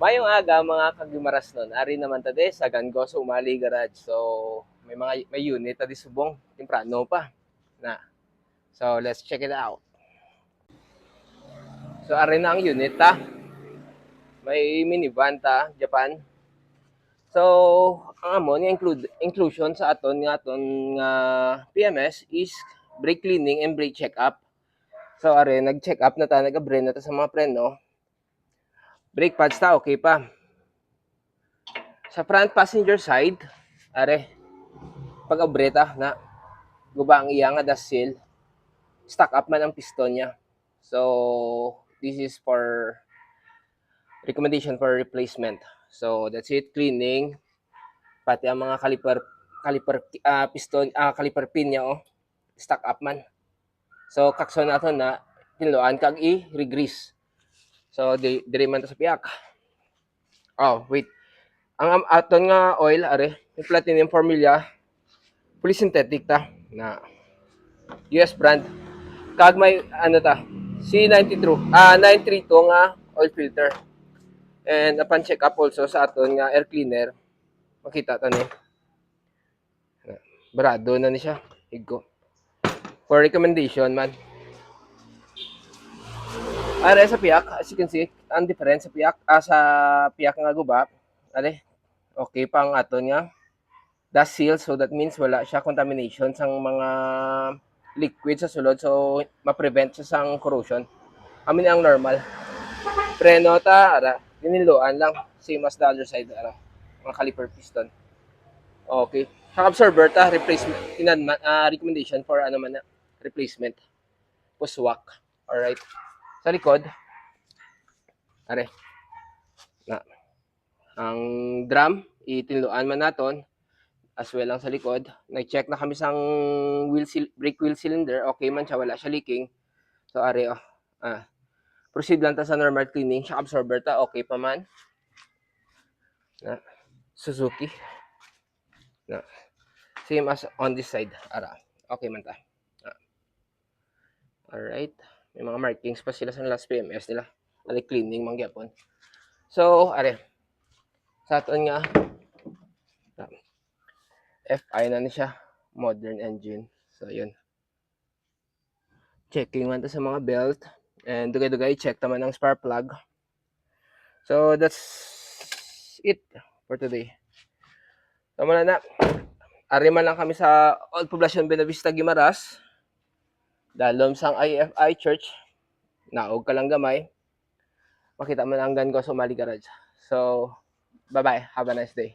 Mayong aga mga kagimaras nun. Ari naman tadi sa Gango sa Umali Garage. So may unit tadi subong timprano pa. Na. So let's check it out. So ari na ang unit ta. May minivan ta Japan. So ang amon nga inclusion sa aton nga PMS is brake cleaning and brake check up. So ari nag-check up na ta, nag-abrain na ta sa mga preno. Brake pads ta okay pa. Sa front passenger side, are pag-abreta na guba ang iya nga dust seal, stock up man ang piston niya. So this is for recommendation for replacement. So that's it, cleaning pati ang mga caliper pin niya stock up man. So kakso nato na tinluan kag i-regrease. So diri man ta sa piyak. Oh, wait. Ang aton nga oil are yung Platinum Formula fully synthetic ta na US brand. Kag may ano ta C932 nga oil filter. And upon check up also sa aton nga air cleaner, makita ta ni barado na ni siya higko. For recommendation man. Are sa piyak, as you can see, ang difference sa piyak sa piyak nga guba, are okay pa ang aton nga dust seal, so that means wala siya contamination sang mga liquid sa sulod, so ma-prevent siya sang corrosion. Amin ang normal. Preno ta ara diniluan lang same as the other side ara mga caliper piston. Okay. Sa absorber ta replacement recommendation for ano man na replacement. Puswak. Alright. Sa likod are na ang drum itinluan man naton as well ang sa likod. Nag-check na kami sang brake wheel cylinder, okay man siya, wala siya leaking. So are proceed lang ta sa normal cleaning. Sa absorber ta okay pa man. Na Suzuki. Na same as on this side. Ara. Okay man ta. Alright. May mga markings pa sila sa last PMS nila. Ali cleaning man gyapon. So are sa aton nga FI na ni siya, modern engine. So yun. Checking man ta sa mga belt and dugay-dugay check naman ang spark plug. So that's it for today. So muna na. Ari man lang kami sa Old Poblacion Benavista Guimaras. Dalom sang IFI Church. Naog ka lang gamay. Makita man ang Gango sa Umali Garage. So bye-bye. Have a nice day.